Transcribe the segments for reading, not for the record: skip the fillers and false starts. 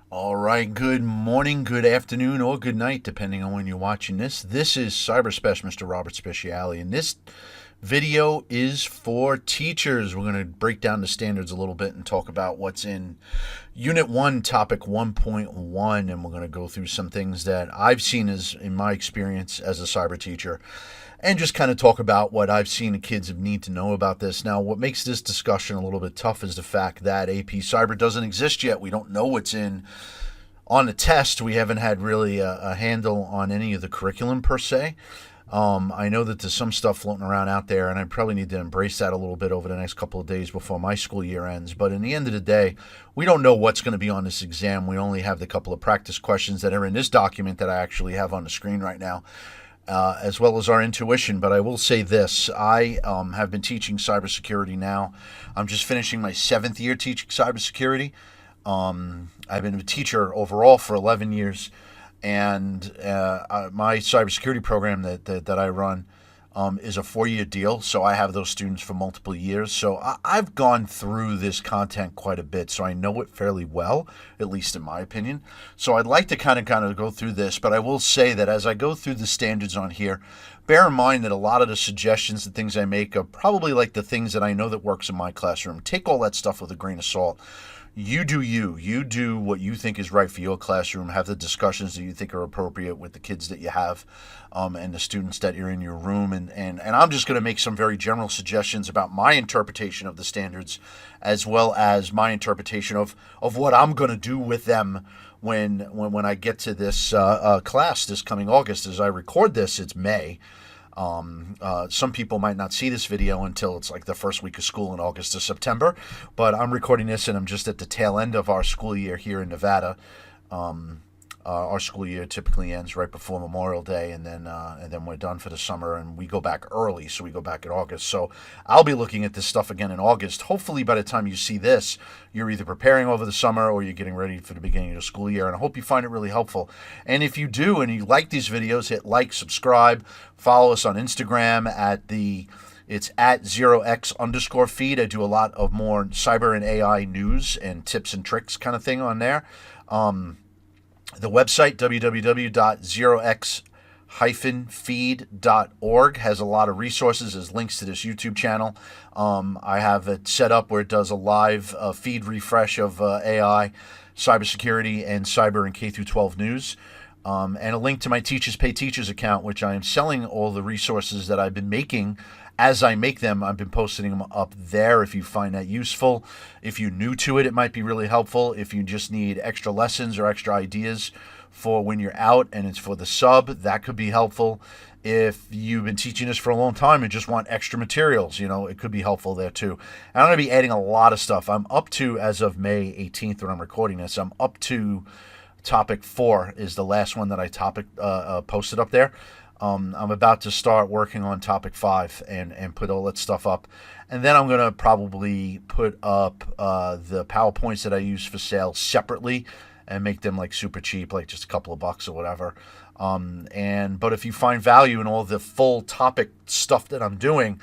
All right, good morning, good afternoon, or good night, depending on when you're watching this. This is Cyberspec, Mr. Robert Speciale, and this video is for teachers. We're going to break down the standards a little bit and talk about what's in Unit 1, Topic 1.1, and we're going to go through some things that I've seen as in my experience as a cyber teacher and just kind of talk about what I've seen the kids need to know about this. Now, what makes this discussion a little bit tough is the fact that AP Cyber doesn't exist yet. We don't know what's in on the test. We haven't had really a handle on any of the curriculum per se. I know that there's some stuff floating around out there, and I probably need to embrace that a little bit over the next couple of days before my school year ends. But in the end of the day, we don't know what's going to be on this exam. We only have the couple of practice questions that are in this document that I actually have on the screen right now, as well as our intuition. But I will say this. I have been teaching cybersecurity now. I'm just finishing my 7th year teaching cybersecurity. I've been a teacher overall for 11 years, and my cybersecurity program that I run is a 4-year deal, so I have those students for multiple years. So I've gone through this content quite a bit, so I know it fairly well, at least in my opinion. So I'd like to kind of go through this, but I will say that as I go through the standards on here, bear in mind that a lot of the suggestions and things I make are probably like the things that I know that works in my classroom. Take all that stuff with a grain of salt. You do you. You do what you think is right for your classroom. Have the discussions that you think are appropriate with the kids that you have and the students that you're in your room. And I'm just going to make some very general suggestions about my interpretation of the standards, as well as my interpretation of what I'm going to do with them when I get to this class this coming August. As I record this, it's May. Some people might not see this video until it's like the first week of school in August or September, but I'm recording this and I'm just at the tail end of our school year here in Nevada. Our school year typically ends right before Memorial Day, and then we're done for the summer, and we go back early, so we go back in August. So I'll be looking at this stuff again in August. Hopefully by the time you see this, you're either preparing over the summer or you're getting ready for the beginning of the school year, and I hope you find it really helpful. And if you do and you like these videos, hit like, subscribe, follow us on Instagram it's at 0x_feed. I do a lot of more cyber and AI news and tips and tricks kind of thing on there. The website, www.0x-feed.org, has a lot of resources. There's links to this YouTube channel. I have it set up where it does a live feed refresh of AI, cybersecurity, and cyber and K-12 news. And a link to my Teachers Pay Teachers account, which I am selling all the resources that I've been making. As I make them, I've been posting them up there if you find that useful. If you're new to it, it might be really helpful. If you just need extra lessons or extra ideas for when you're out and it's for the sub, that could be helpful. If you've been teaching this for a long time and just want extra materials, it could be helpful there too. And I'm going to be adding a lot of stuff. I'm up to, as of May 18th when I'm recording this, I'm up to Topic 4 is the last one that I posted up there. I'm about to start working on Topic 5 and put all that stuff up. And then I'm going to probably put up the PowerPoints that I use for sale separately and make them like super cheap, like just a couple of bucks or whatever. But if you find value in all the full topic stuff that I'm doing,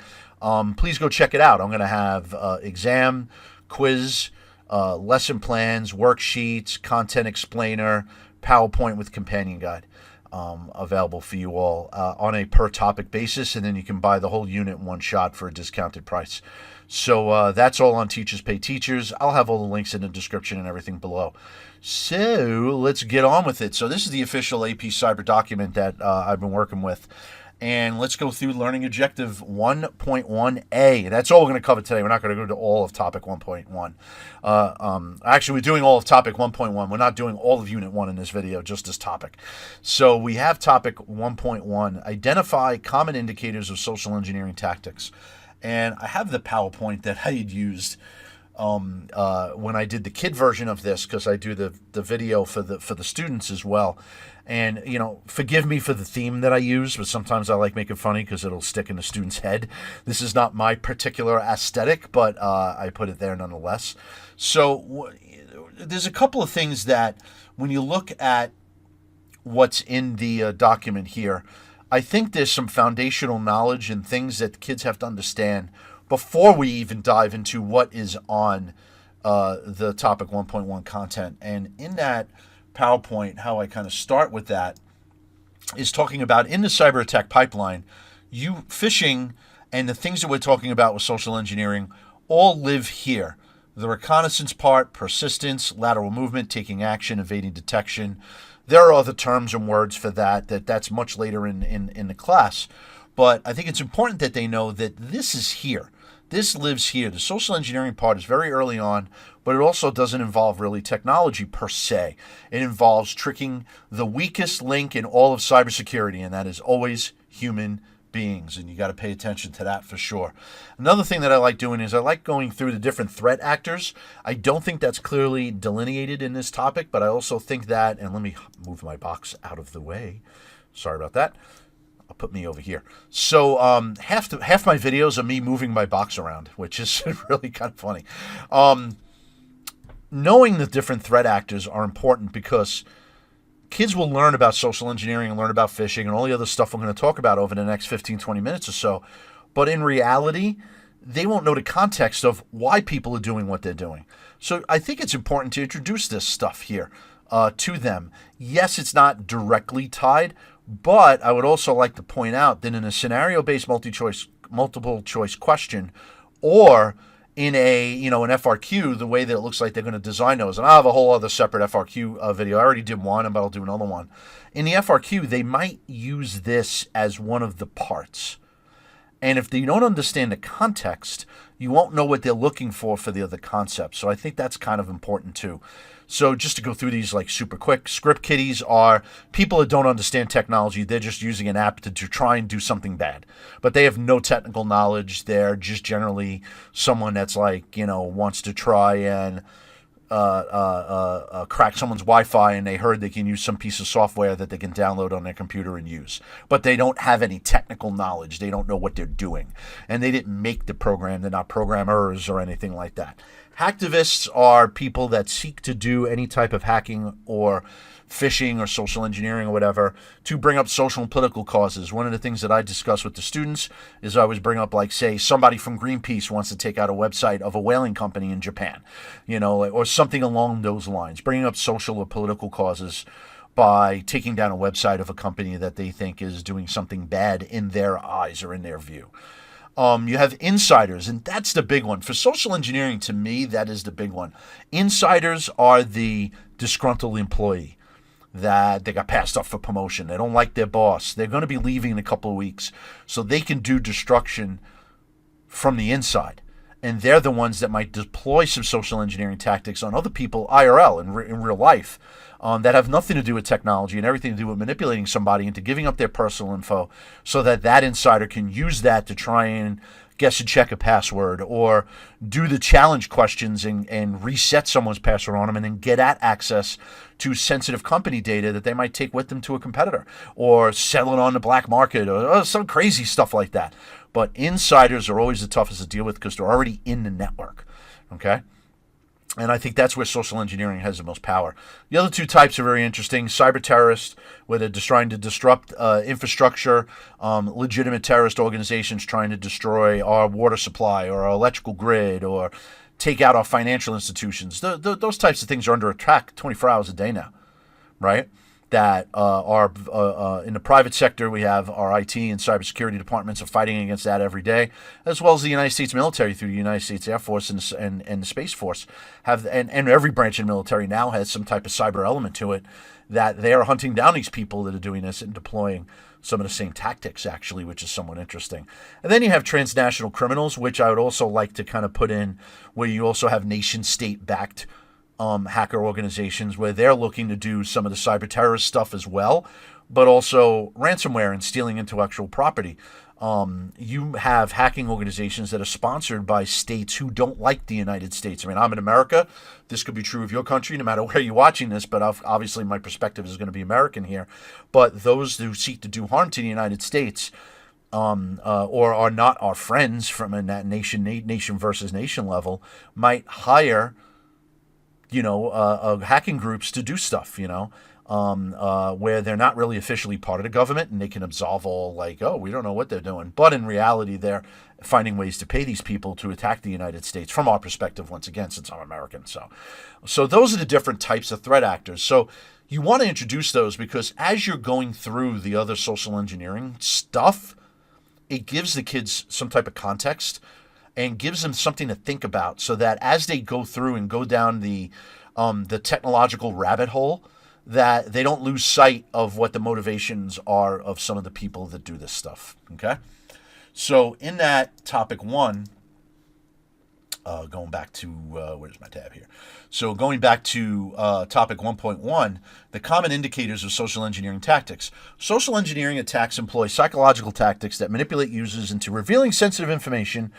please go check it out. I'm going to have exam, quiz, lesson plans, worksheets, content explainer, PowerPoint with companion guide available for you all on a per topic basis, and then you can buy the whole unit in one shot for a discounted price. So that's all on Teachers Pay Teachers. I'll have all the links in the description and everything below. So let's get on with it. So this is the official AP Cyber document that I've been working with. And let's go through Learning Objective 1.1a. That's all we're going to cover today. We're not going to go to all of Topic 1.1. Actually, we're doing all of Topic 1.1. We're not doing all of Unit 1 in this video, just this topic. So we have Topic 1.1, Identify Common Indicators of Social Engineering Tactics. And I have the PowerPoint that I had used when I did the kid version of this, because I do the video for the students as well. And, forgive me for the theme that I use, but sometimes I like making funny because it'll stick in the student's head. This is not my particular aesthetic, but I put it there nonetheless. So there's a couple of things that when you look at what's in the document here, I think there's some foundational knowledge and things that kids have to understand before we even dive into what is on the topic 1.1 content. And in that PowerPoint, how I kind of start with that is talking about in the cyber attack pipeline, phishing and the things that we're talking about with social engineering all live here. The reconnaissance part, persistence, lateral movement, taking action, evading detection. There are other terms and words for that's much later in the class. But I think it's important that they know that this is here. This lives here. The social engineering part is very early on, but it also doesn't involve really technology per se. It involves tricking the weakest link in all of cybersecurity, and that is always human beings, and you got to pay attention to that for sure. Another thing that I like doing is I like going through the different threat actors. I don't think that's clearly delineated in this topic, but I also think that, and let me move my box out of the way. Sorry about that. I'll put me over here. So half my videos are me moving my box around, which is really kind of funny. Knowing the different threat actors are important because kids will learn about social engineering and learn about phishing and all the other stuff we're going to talk about over the next 15, 20 minutes or so. But in reality, they won't know the context of why people are doing what they're doing. So I think it's important to introduce this stuff here to them. Yes, it's not directly tied, but I would also like to point out that in a scenario-based multiple choice question, or in an FRQ, the way that it looks like they're going to design those, and I'll have a whole other separate FRQ video. I already did one, but I'll do another one. In the FRQ, they might use this as one of the parts. And if you don't understand the context, you won't know what they're looking for the other concepts. So I think that's kind of important too. So just to go through these like super quick, script kiddies are people that don't understand technology. They're just using an app to try and do something bad. But they have no technical knowledge. They're just generally someone that's wants to try and crack someone's Wi-Fi, and they heard they can use some piece of software that they can download on their computer and use. But they don't have any technical knowledge. They don't know what they're doing. And they didn't make the program. They're not programmers or anything like that. Hacktivists are people that seek to do any type of hacking or phishing or social engineering or whatever to bring up social and political causes. One of the things that I discuss with the students is I always bring up, like, say, somebody from Greenpeace wants to take out a website of a whaling company in Japan, or something along those lines, bringing up social or political causes by taking down a website of a company that they think is doing something bad in their eyes or in their view. You have insiders, and that's the big one. For social engineering, to me, that is the big one. Insiders are the disgruntled employee that they got passed up for promotion. They don't like their boss. They're going to be leaving in a couple of weeks, so they can do destruction from the inside. And they're the ones that might deploy some social engineering tactics on other people IRL, in real life, that have nothing to do with technology and everything to do with manipulating somebody into giving up their personal info so that insider can use that to try and guess and check a password or do the challenge questions and reset someone's password on them and then get at access to sensitive company data that they might take with them to a competitor or sell it on the black market or some crazy stuff like that. But insiders are always the toughest to deal with because they're already in the network, okay? And I think that's where social engineering has the most power. The other two types are very interesting. Cyber terrorists, where they're just trying to disrupt infrastructure, legitimate terrorist organizations trying to destroy our water supply or our electrical grid or take out our financial institutions. Those types of things are under attack 24 hours a day now, right? That are in the private sector, we have our IT and cybersecurity departments are fighting against that every day, as well as the United States military through the United States Air Force and the Space Force and every branch of the military now has some type of cyber element to it that they are hunting down these people that are doing this and deploying some of the same tactics, actually, which is somewhat interesting. And then you have transnational criminals, which I would also like to kind of put in, where you also have nation-state-backed hacker organizations where they're looking to do some of the cyber terrorist stuff as well, but also ransomware and stealing intellectual property. You have hacking organizations that are sponsored by states who don't like the United States. I mean, I'm in America. This could be true of your country, no matter where you're watching this, but obviously my perspective is going to be American here. But those who seek to do harm to the United States or are not our friends from a nation versus nation level might hire hacking groups to do stuff, where they're not really officially part of the government and they can absolve all, like, oh, we don't know what they're doing. But in reality, they're finding ways to pay these people to attack the United States from our perspective, once again, since I'm American. So those are the different types of threat actors. So you want to introduce those because as you're going through the other social engineering stuff, it gives the kids some type of context and gives them something to think about so that as they go through and go down the technological rabbit hole, that they don't lose sight of what the motivations are of some of the people that do this stuff. Okay? So in that topic one, going back to, where's my tab here? So going back to topic 1.1, the common indicators of social engineering tactics. Social engineering attacks employ psychological tactics that manipulate users into revealing sensitive information,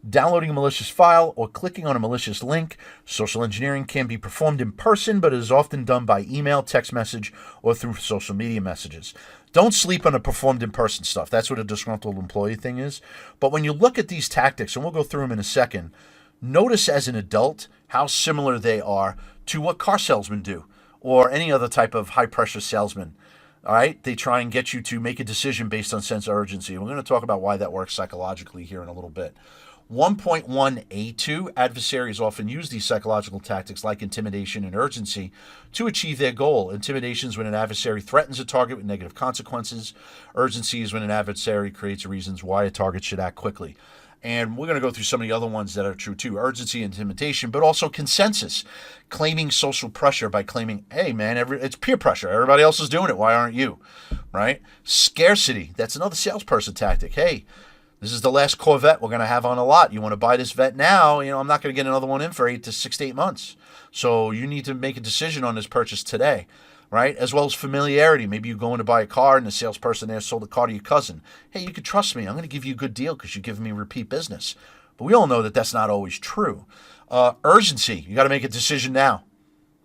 downloading a malicious file, or clicking on a malicious link. Social engineering can be performed in person, but it is often done by email, text message, or through social media messages. Don't sleep on the performed in-person stuff. That's what a disgruntled employee thing is. But when you look at these tactics, and we'll go through them in a second, notice as an adult how similar they are to what car salesmen do or any other type of high-pressure salesman. All right? They try and get you to make a decision based on sense of urgency. We're going to talk about why that works psychologically here in a little bit. 1.1a2, adversaries often use these psychological tactics like intimidation and urgency to achieve their goal. Intimidation is when an adversary threatens a target with negative consequences. Urgency is when an adversary creates reasons why a target should act quickly. And we're going to go through some of the other ones that are true too. Urgency, intimidation, but also consensus. Claiming social pressure by claiming, hey man, it's peer pressure. Everybody else is doing it. Why aren't you? Right? Scarcity. That's another salesperson tactic. Hey, this is the last Corvette we're going to have on a lot. You want to buy this vet now? I'm not going to get another one in for 6 to 8 months. So you need to make a decision on this purchase today. Right? As well as familiarity. Maybe you go in to buy a car and the salesperson there sold the car to your cousin. Hey, you can trust me. I'm going to give you a good deal because you're giving me repeat business. But we all know that that's not always true. Urgency. You got to make a decision now.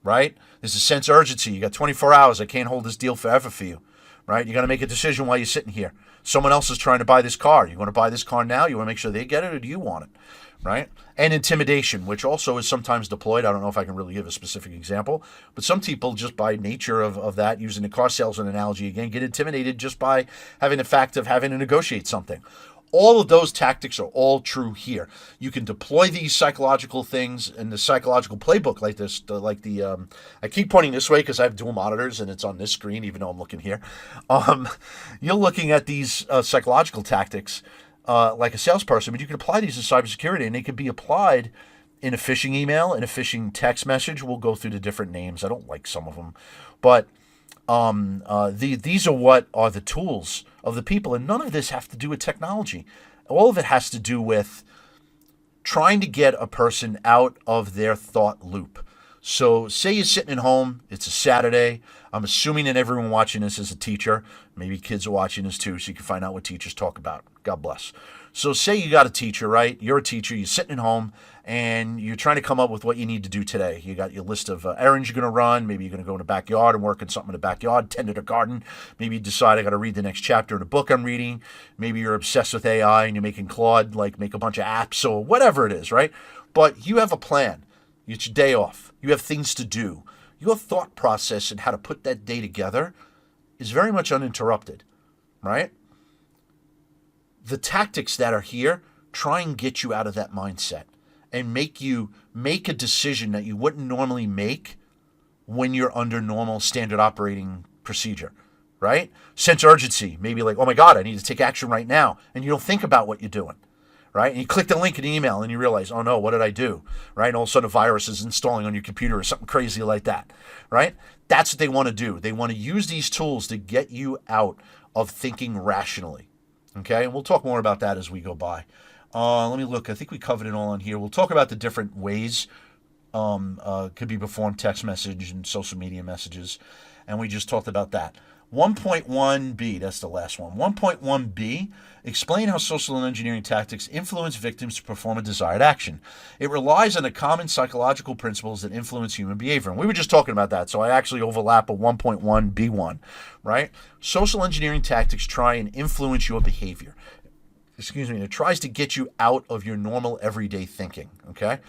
Right? There's a sense of urgency. You got 24 hours. I can't hold this deal forever for you. Right? You got to make a decision while you're sitting here. Someone else is trying to buy this car. You want to buy this car now? You want to make sure they get it, or do you want it? Right? And intimidation, which also is sometimes deployed. I don't know if I can really give a specific example, but some people just by nature of that, using the car salesman analogy again, get intimidated just by having the fact of having to negotiate something. All of those tactics are all true here. You can deploy these psychological things in the psychological playbook like this, I keep pointing this way because I have dual monitors and it's on this screen, even though I'm looking here. You're looking at these psychological tactics like a salesperson, but you can apply these in cybersecurity, and they can be applied in a phishing email, in a phishing text message. We'll go through the different names. I don't like some of them, but these are what are the tools of the people, and none of this has to do with technology. All of it has to do with trying to get a person out of their thought loop. So say you're sitting at home, it's a Saturday. I'm assuming that everyone watching this is a teacher. Maybe kids are watching this too, so you can find out what teachers talk about. God bless. So say you got a teacher, right? You're a teacher, you're sitting at home, and you're trying to come up with what you need to do today. You got your list of errands you're going to run. Maybe you're going to go in the backyard and work on something in the backyard, tend to the garden. Maybe you decide I got to read the next chapter of the book I'm reading. Maybe you're obsessed with AI and you're making Claude, make a bunch of apps or whatever it is, right? But you have a plan. It's your day off. You have things to do. Your thought process and how to put that day together is very much uninterrupted, right? The tactics that are here try and get you out of that mindset and make you make a decision that you wouldn't normally make when you're under normal standard operating procedure, right? Sense urgency, maybe like, oh my God, I need to take action right now. And you don't think about what you're doing, right? And you click the link in the email and you realize, oh no, what did I do, right? And all of a sudden a virus is installing on your computer or something crazy like that, right? That's what they want to do. They want to use these tools to get you out of thinking rationally, okay? And we'll talk more about that as we go by. Let me look. I think we covered it all on here. We'll talk about the different ways could be performed, text message and social media messages, and we just talked about that. 1.1b, that's the last one. 1.1b, explain how social engineering tactics influence victims to perform a desired action. It relies on the common psychological principles that influence human behavior. And we were just talking about that, so I actually overlap with 1.1b1, right? Social engineering tactics try and influence your behavior. It tries to get you out of your normal everyday thinking, okay?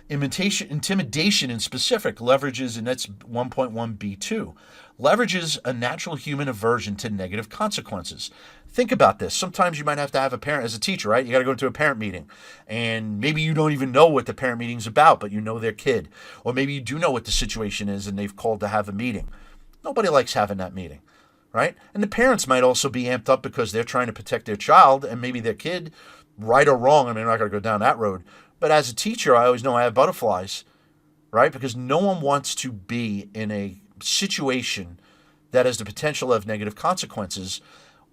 Intimidation in specific leverages, and that's 1.1b2, leverages a natural human aversion to negative consequences. Think about this. Sometimes you might have to have a parent as a teacher, right? You got to go to a parent meeting, and maybe you don't even know what the parent meeting's about, but you know their kid. Or maybe you do know what the situation is and they've called to have a meeting. Nobody likes having that meeting, right? And the parents might also be amped up because they're trying to protect their child and maybe their kid, right or wrong. I mean, I'm not going to go down that road. But as a teacher, I always know I have butterflies, right? Because no one wants to be in a situation that has the potential of negative consequences,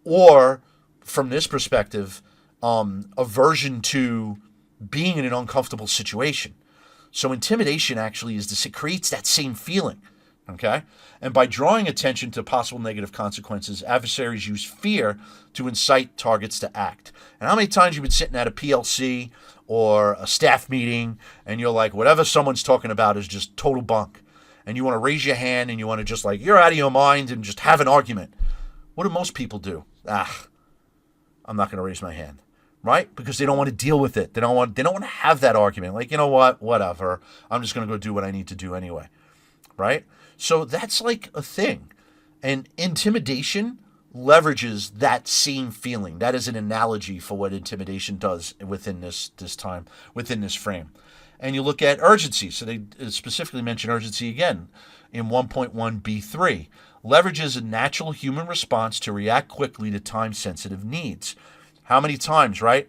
or from this perspective, aversion to being in an uncomfortable situation. So intimidation actually it creates that same feeling, okay? And by drawing attention to possible negative consequences, adversaries use fear to incite targets to act. And how many times you've been sitting at a PLC or a staff meeting and you're like, whatever someone's talking about is just total bunk. And you want to raise your hand and you want to just like, you're out of your mind and just have an argument. What do most people do? I'm not going to raise my hand, right? Because they don't want to deal with it. They don't want to have that argument. Like, you know what? Whatever. I'm just going to go do what I need to do anyway, right? So that's like a thing. And intimidation leverages that same feeling. That is an analogy for what intimidation does within this time, within this frame. And you look at urgency. So they specifically mention urgency again in 1.1b3. Leverages a natural human response to react quickly to time-sensitive needs. How many times, right?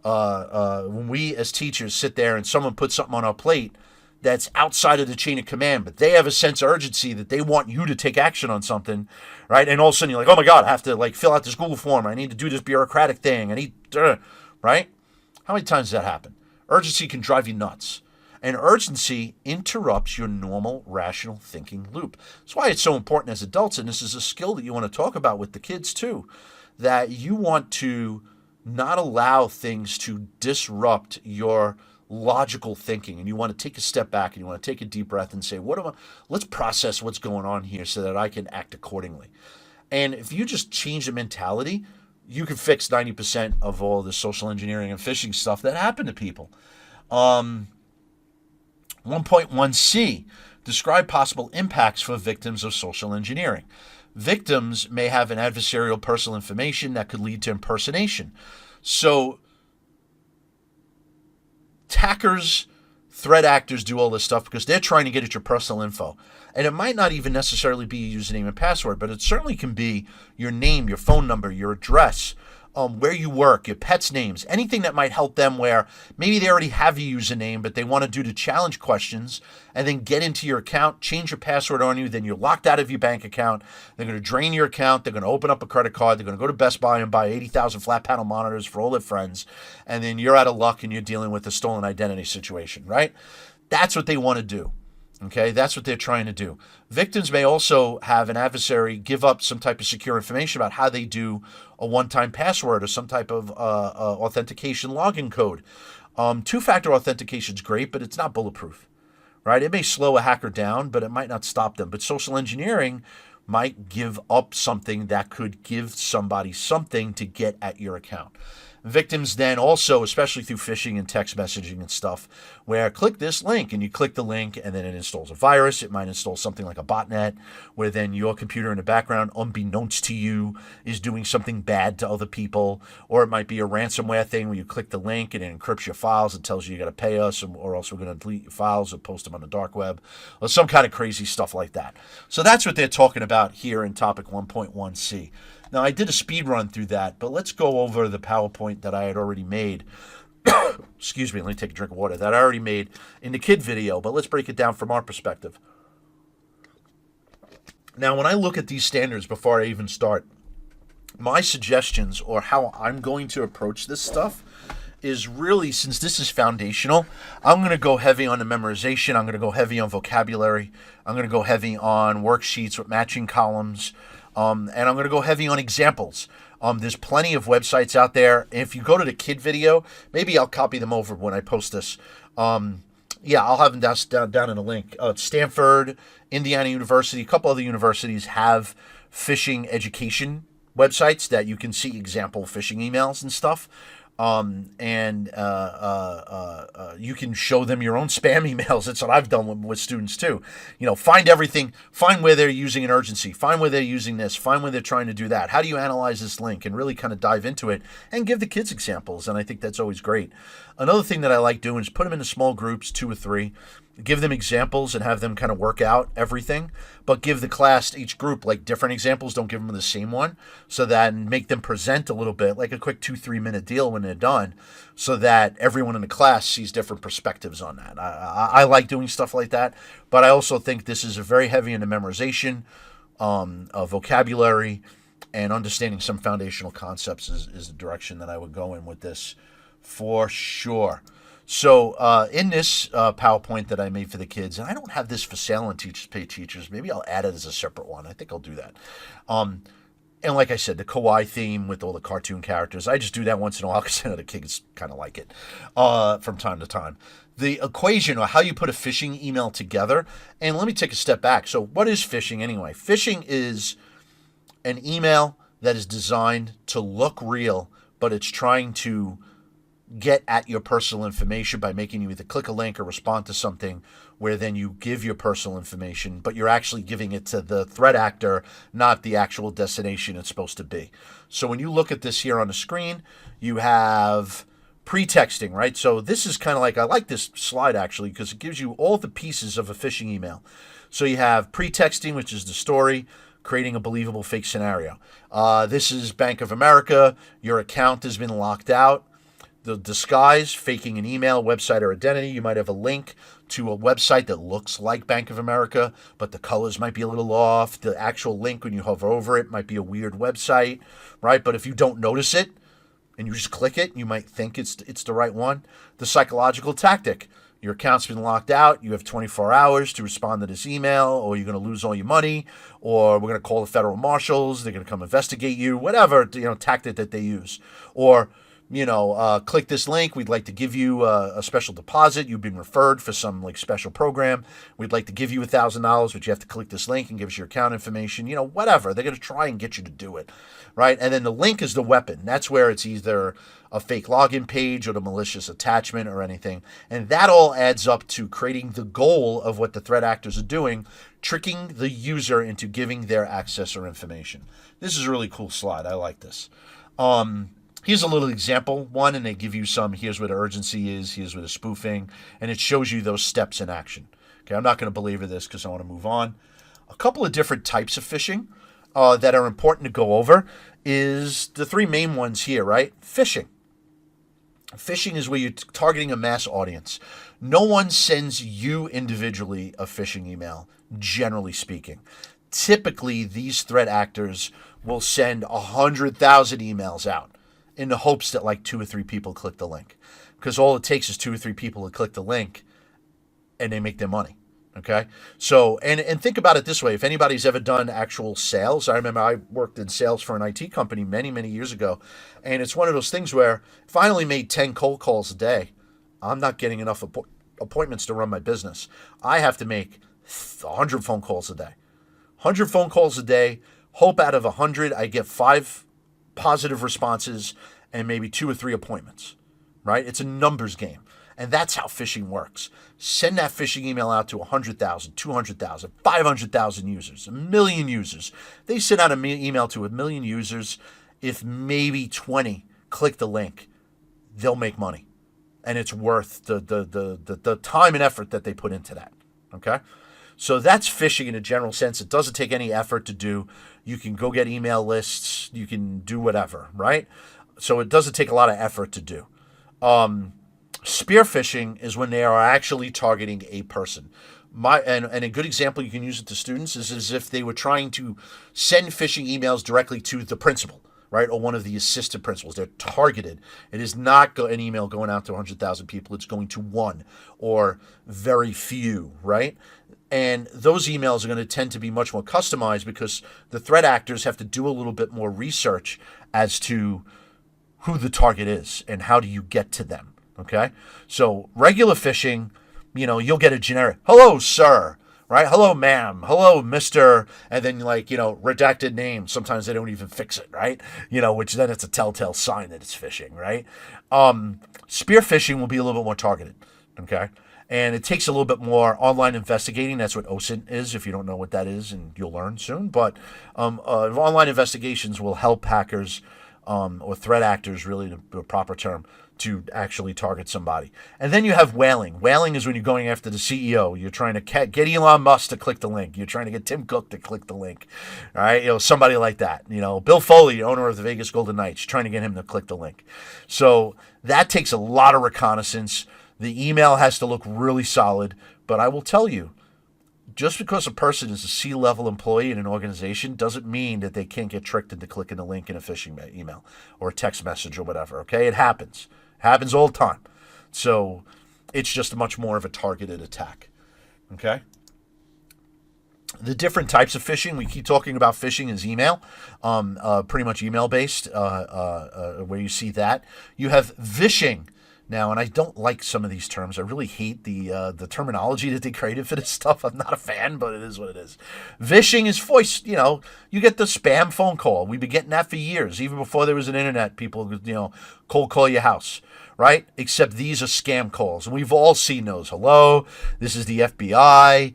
When we as teachers sit there and someone puts something on our plate that's outside of the chain of command, but they have a sense of urgency that they want you to take action on something, right? And all of a sudden you're like, oh my God, I have to like fill out this Google form. I need to do this bureaucratic thing. Right? How many times does that happen? Urgency can drive you nuts. And urgency interrupts your normal rational thinking loop. That's why it's so important as adults, and this is a skill that you want to talk about with the kids too, that you want to not allow things to disrupt your logical thinking, and you want to take a step back and you want to take a deep breath and say, let's process what's going on here so that I can act accordingly. And if you just change the mentality, you can fix 90% of all the social engineering and phishing stuff that happened to people. 1.1c, describe possible impacts for victims of social engineering. Victims may have an adversarial personal information that could lead to impersonation. So hackers, threat actors do all this stuff because they're trying to get at your personal info. And it might not even necessarily be your username and password, but it certainly can be your name, your phone number, your address, where you work, your pets' names, anything that might help them where maybe they already have your username, but they want to do the challenge questions and then get into your account, change your password on you, then you're locked out of your bank account. They're going to drain your account. They're going to open up a credit card. They're going to go to Best Buy and buy 80,000 flat panel monitors for all their friends. And then you're out of luck and you're dealing with a stolen identity situation, right? That's what they want to do. Okay, that's what they're trying to do. Victims may also have an adversary give up some type of secure information about how they do a one-time password or some type of authentication login code. Two-factor authentication is great, but it's not bulletproof, right? It may slow a hacker down, but it might not stop them. But social engineering might give up something that could give somebody something to get at your account. Victims then also, especially through phishing and text messaging and stuff, where click this link and you click the link and then it installs a virus. It might install something like a botnet where then your computer in the background, unbeknownst to you, is doing something bad to other people. Or it might be a ransomware thing where you click the link and it encrypts your files and tells you got to pay us or else we're going to delete your files or post them on the dark web or some kind of crazy stuff like that. So that's what they're talking about here in topic 1.1c. Now, I did a speed run through that, but let's go over the PowerPoint that I had already made. Excuse me, let me take a drink of water. That I already made in the kid video, but let's break it down from our perspective. Now, when I look at these standards before I even start, my suggestions or how I'm going to approach this stuff is really, since this is foundational, I'm going to go heavy on the memorization. I'm going to go heavy on vocabulary. I'm going to go heavy on worksheets with matching columns. And I'm going to go heavy on examples. There's plenty of websites out there. If you go to the kid video, maybe I'll copy them over when I post this. Yeah, I'll have them down in a link. Stanford, Indiana University, a couple other universities have phishing education websites that you can see example phishing emails and stuff. And you can show them your own spam emails. That's what I've done with students too. Find everything, find where they're using an urgency, find where they're using this, find where they're trying to do that. How do you analyze this link, and really kind of dive into it and give the kids examples. And I think that's always great. Another thing that I like doing is put them into small groups, 2 or 3, give them examples and have them kind of work out everything, but give the class, each group, like different examples. Don't give them the same one, so that, and make them present a little bit, like a quick 2-3 minute deal when they're done, so that everyone in the class sees different perspectives on that. I like doing stuff like that, but I also think this is a very heavy into memorization of vocabulary, and understanding some foundational concepts is the direction that I would go in with this for sure. So in this PowerPoint that I made for the kids, and I don't have this for sale on Teachers Pay Teachers. Maybe I'll add it as a separate one. I think I'll do that. And like I said, the kawaii theme with all the cartoon characters, I just do that once in a while because I know the kids kind of like it from time to time. The equation, or how you put a phishing email together. And let me take a step back. So what is phishing anyway? Phishing is an email that is designed to look real, but it's trying to get at your personal information by making you either click a link or respond to something where then you give your personal information, but you're actually giving it to the threat actor, not the actual destination it's supposed to be. So when you look at this here on the screen, you have pre-texting, right? So this is kind of like, I like this slide actually because it gives you all the pieces of a phishing email. So you have pre-texting, which is the story, creating a believable fake scenario. This is Bank of America. Your account has been locked out. The disguise, faking an email, website, or identity. You might have a link to a website that looks like Bank of America, but the colors might be a little off. The actual link, when you hover over it, might be a weird website, right? But if you don't notice it and you just click it, you might think it's the right one. The psychological tactic. Your account's been locked out. You have 24 hours to respond to this email, or you're going to lose all your money, or we're going to call the federal marshals. They're going to come investigate you, whatever, tactic that they use. Or click this link. We'd like to give you a special deposit. You've been referred for some special program. We'd like to give you $1,000, but you have to click this link and give us your account information. Whatever. They're going to try and get you to do it, right? And then the link is the weapon. That's where it's either a fake login page or the malicious attachment or anything. And that all adds up to creating the goal of what the threat actors are doing, tricking the user into giving their access or information. This is a really cool slide. I like this. Here's a little example one, and they give you some, here's where the urgency is, here's where the spoofing, and it shows you those steps in action. Okay, I'm not going to belabor this because I want to move on. A couple of different types of phishing that are important to go over is the 3 main ones here, right? Phishing. Phishing is where you're targeting a mass audience. No one sends you individually a phishing email, generally speaking. Typically, these threat actors will send 100,000 emails out in the hopes that 2 or 3 people click the link. Because all it takes is 2 or 3 people to click the link and they make their money. Okay? So, and think about it this way. If anybody's ever done actual sales, I remember I worked in sales for an IT company many, many years ago. And it's one of those things where if I only made 10 cold calls a day, I'm not getting enough appointments to run my business. I have to make 100 phone calls a day. 100 phone calls a day. Hope out of 100, I get 5 positive responses and maybe 2 or 3 appointments, right? It's a numbers game. And that's how phishing works. Send that phishing email out to 100,000, 200,000, 500,000 users, 1 million users. They send out an email to 1 million users. If maybe 20 click the link, they'll make money. And it's worth the time and effort that they put into that, okay? So that's phishing in a general sense. It doesn't take any effort to do. You can go get email lists. You can do whatever, right? So it doesn't take a lot of effort to do. Spear phishing is when they are actually targeting a person. And a good example you can use it to students is as if they were trying to send phishing emails directly to the principal, right? Or one of the assistant principals. They're targeted. It is not an email going out to 100,000 people. It's going to 1 or very few, right? And those emails are going to tend to be much more customized because the threat actors have to do a little bit more research as to who the target is and how do you get to them, okay? So regular phishing, you'll get a generic, hello, sir. right? Hello, ma'am. Hello, Mr. And then, like, redacted name. Sometimes they don't even fix it, right? Which then it's a telltale sign that it's phishing, right? Spear phishing will be a little bit more targeted, okay? And it takes a little bit more online investigating. That's what OSINT is, if you don't know what that is, and you'll learn soon. But online investigations will help hackers or threat actors, really the proper term, to actually target somebody. And then you have whaling. Whaling is when you're going after the CEO. You're trying to get Elon Musk to click the link. You're trying to get Tim Cook to click the link. All right, somebody like that. Bill Foley, owner of the Vegas Golden Knights, trying to get him to click the link. So that takes a lot of reconnaissance. The email has to look really solid. But I will tell you, just because a person is a C-level employee in an organization doesn't mean that they can't get tricked into clicking a link in a phishing email or a text message or whatever, okay? It happens. Happens all the time. So it's just much more of a targeted attack. Okay? The different types of phishing, we keep talking about phishing is email, pretty much email-based, where you see that. You have vishing. Now, and I don't like some of these terms. I really hate the terminology that they created for this stuff. I'm not a fan, but it is what it is. Vishing is voice. You get the spam phone call. We've been getting that for years, even before there was an internet. People, cold call your house, right? Except these are scam calls, and we've all seen those. Hello, this is the FBI.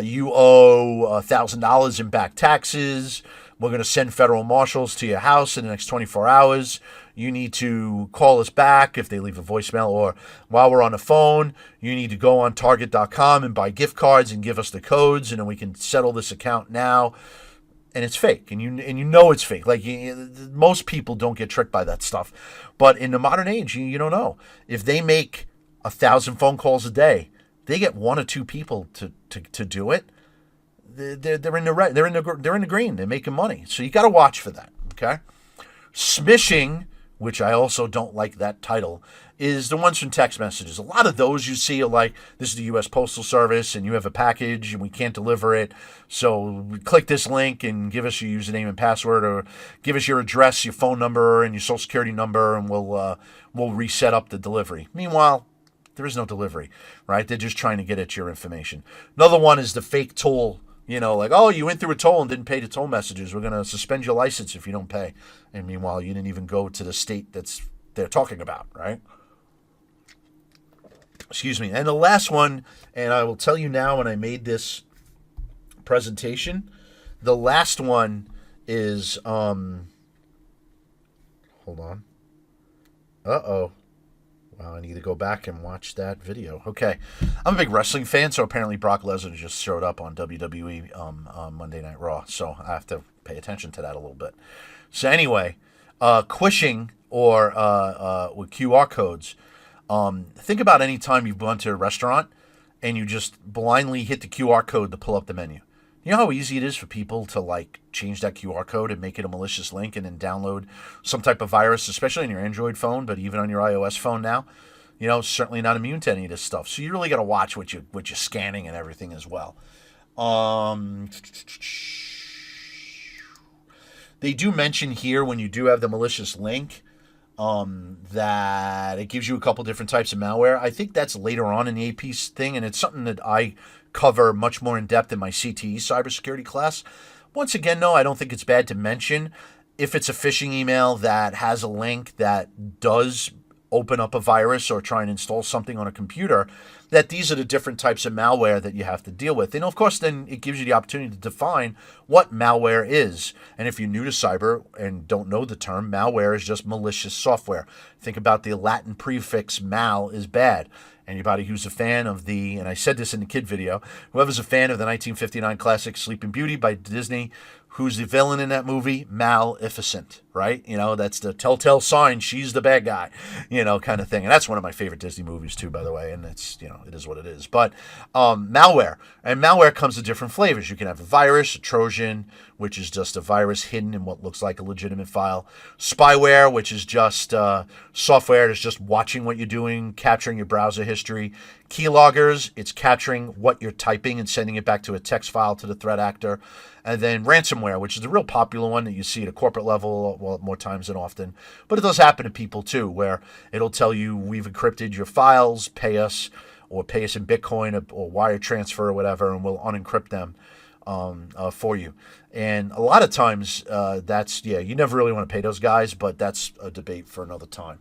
You owe $1,000 in back taxes. We're going to send federal marshals to your house in the next 24 hours. You need to call us back if they leave a voicemail, or while we're on the phone, you need to go on Target.com and buy gift cards and give us the codes, and then we can settle this account now. And it's fake, and you know it's fake. Like, most people don't get tricked by that stuff, but in the modern age, you don't know. If they make 1,000 phone calls a day, they get one or two people to do it. They're in the green. They're making money, so you got to watch for that. Okay, smishing, which I also don't like that title, is the ones from text messages. A lot of those you see are like, this is the U.S. Postal Service, and you have a package, and we can't deliver it, so click this link and give us your username and password, or give us your address, your phone number, and your social security number, and we'll reset up the delivery. Meanwhile, there is no delivery, right? They're just trying to get at your information. Another one is the fake toll. Like, oh, you went through a toll and didn't pay the toll messages. We're going to suspend your license if you don't pay. And meanwhile, you didn't even go to the state they're talking about, right? Excuse me. And the last one, and I will tell you now when I made this presentation, the last one is, hold on. Uh-oh. Wow, I need to go back and watch that video. Okay. I'm a big wrestling fan, so apparently Brock Lesnar just showed up on WWE on Monday Night Raw, so I have to pay attention to that a little bit. So anyway, quishing or with QR codes, think about any time you've gone to a restaurant and you just blindly hit the QR code to pull up the menu. You know how easy it is for people to, like, change that QR code and make it a malicious link and then download some type of virus, especially on your Android phone, but even on your iOS phone now? Certainly not immune to any of this stuff. So you really got to watch what you're scanning and everything as well. They do mention here, when you do have the malicious link, that it gives you a couple different types of malware. I think that's later on in the AP thing, and it's something that I cover much more in depth in my CTE cybersecurity class. Once again, though, I don't think it's bad to mention, if it's a phishing email that has a link that does open up a virus or try and install something on a computer, that these are the different types of malware that you have to deal with. And of course, then it gives you the opportunity to define what malware is. And if you're new to cyber and don't know the term, malware is just malicious software. Think about the Latin prefix mal is bad. Anybody who's a fan of and I said this in the kid video, whoever's a fan of the 1959 classic Sleeping Beauty by Disney, who's the villain in that movie? Maleficent, right? That's the telltale sign she's the bad guy, kind of thing. And that's one of my favorite Disney movies too, by the way. And it's, it is what it is. But malware. And malware comes in different flavors. You can have a virus, a Trojan, which is just a virus hidden in what looks like a legitimate file. Spyware, which is just software that's just watching what you're doing, capturing your browser history. Keyloggers, it's capturing what you're typing and sending it back to a text file to the threat actor. And then ransomware, which is a real popular one that you see at a corporate level, well, more times than often. But it does happen to people too, where it'll tell you, we've encrypted your files, pay us, or pay us in Bitcoin or wire transfer or whatever, and we'll unencrypt them for you. And a lot of times you never really want to pay those guys, but that's a debate for another time.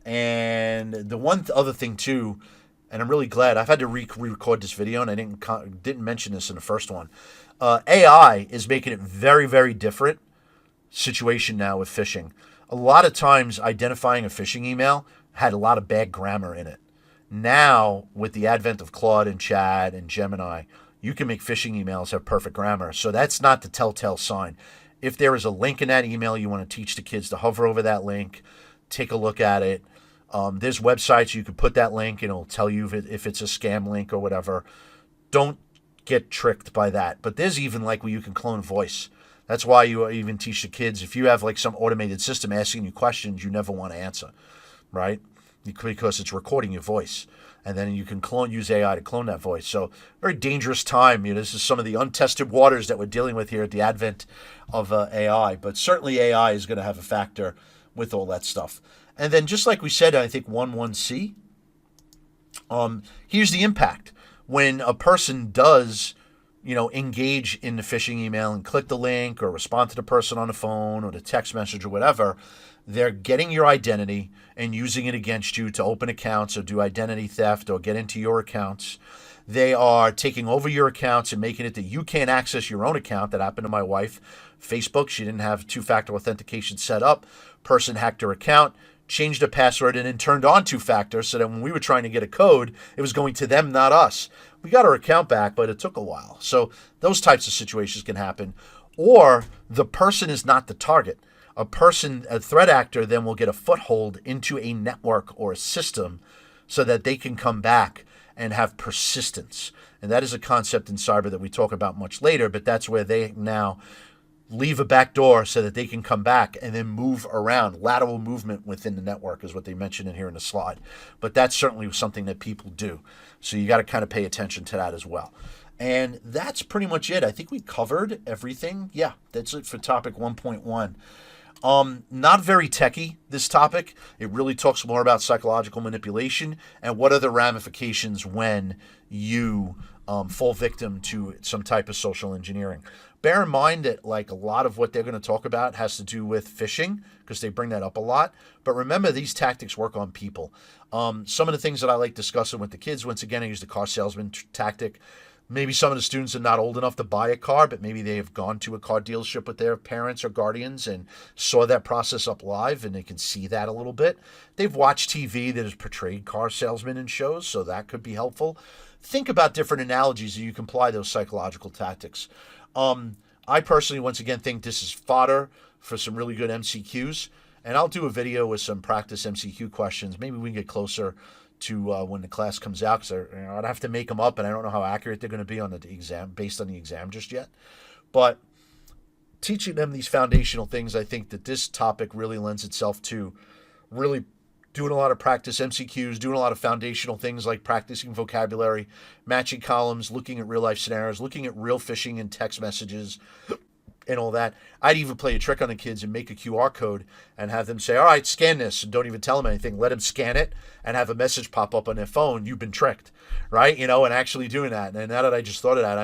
And the one other thing too, and I'm really glad I've had to re-record this video, and I didn't mention this in the first one. AI is making it very, very different situation now with phishing. A lot of times identifying a phishing email had a lot of bad grammar in it. Now, with the advent of Claude and Chad and Gemini, you can make phishing emails have perfect grammar. So that's not the telltale sign. If there is a link in that email, you want to teach the kids to hover over that link, take a look at it. There's websites you can put that link and it'll tell you if it's a scam link or whatever. Don't get tricked by that. But there's even like where you can clone voice. That's why you even teach the kids, if you have like some automated system asking you questions you never want to answer, right? Because it's recording your voice. And then you can use AI to clone that voice. So very dangerous time. This is some of the untested waters that we're dealing with here at the advent of AI. But certainly AI is going to have a factor with all that stuff. And then just like we said, I think 11C, here's the impact. When a person does, engage in the phishing email and click the link or respond to the person on the phone or the text message or whatever, they're getting your identity and using it against you to open accounts or do identity theft or get into your accounts. They are taking over your accounts and making it that you can't access your own account. That happened to my wife. Facebook, she didn't have two-factor authentication set up. Person hacked her account, changed the password, and then turned on two-factor so that when we were trying to get a code, it was going to them, not us. We got our account back, but it took a while. So those types of situations can happen. Or the person is not the target. A threat actor then will get a foothold into a network or a system so that they can come back and have persistence. And that is a concept in cyber that we talk about much later, but that's where they now leave a back door so that they can come back and then move around. Lateral movement within the network is what they mentioned in here in the slide. But that's certainly something that people do. So you got to kind of pay attention to that as well. And that's pretty much it. I think we covered everything. Yeah, that's it for topic 1.1. Not very techy, this topic. It really talks more about psychological manipulation and what are the ramifications when you fall victim to some type of social engineering. Bear in mind that like a lot of what they're going to talk about has to do with phishing because they bring that up a lot. But remember, these tactics work on people. Some of the things that I like discussing with the kids, once again, I use the car salesman tactic. Maybe some of the students are not old enough to buy a car, but maybe they have gone to a car dealership with their parents or guardians and saw that process up live, and they can see that a little bit. They've watched TV that has portrayed car salesmen in shows, so that could be helpful. Think about different analogies that you can apply those psychological tactics. I personally, once again, think this is fodder for some really good MCQs, and I'll do a video with some practice MCQ questions. Maybe we can get closer to when the class comes out, because I'd have to make them up, and I don't know how accurate they're going to be on the exam, based on the exam just yet. But teaching them these foundational things, I think that this topic really lends itself to really doing a lot of practice MCQs, doing a lot of foundational things like practicing vocabulary, matching columns, looking at real-life scenarios, looking at real phishing and text messages, and all that. I'd even play a trick on the kids and make a QR code and have them say, all right, scan this, and don't even tell them anything. Let them scan it and have a message pop up on their phone. You've been tricked, right? And actually doing that. And now that I just thought of that,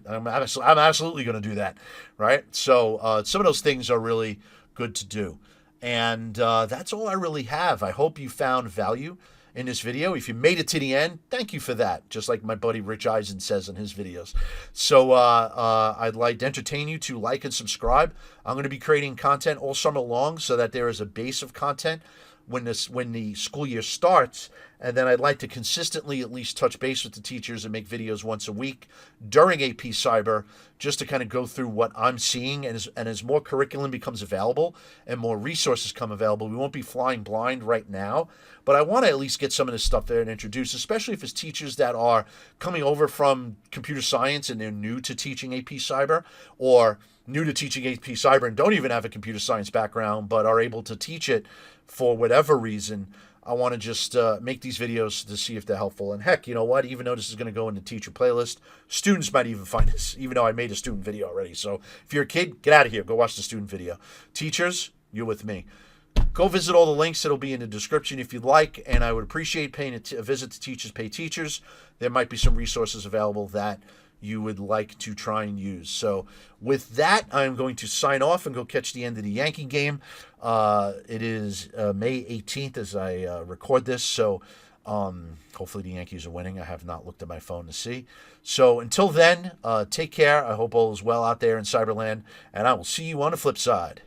I'm absolutely going to do that, right? So some of those things are really good to do. And that's all I really have. I hope you found value in this video. If you made it to the end, thank you for that, just like my buddy Rich Eisen says in his videos. So I'd like to entertain you to like and subscribe. I'm going to be creating content all summer long so that there is a base of content when the school year starts, and then I'd like to consistently at least touch base with the teachers and make videos once a week during AP Cyber, just to kind of go through what I'm seeing, and as more curriculum becomes available and more resources come available, we won't be flying blind right now, but I want to at least get some of this stuff there and introduce, especially if it's teachers that are coming over from computer science and they're new to teaching AP Cyber, or new to teaching AP Cyber and don't even have a computer science background but are able to teach it for whatever reason. I want to just make these videos to see if they're helpful. And heck, you know what? Even though this is going to go in the teacher playlist, students might even find this, even though I made a student video already. So if you're a kid, get out of here. Go watch the student video. Teachers, you're with me. Go visit all the links. It'll be in the description if you'd like, and I would appreciate paying a visit to Teachers Pay Teachers. There might be some resources available that you would like to try and use. So with that, I'm going to sign off and go catch the end of the Yankee game. It is May 18th as I record this, so hopefully the Yankees are winning. I have not looked at my phone to see. So until then, take care. I hope all is well out there in Cyberland, and I will see you on the flip side.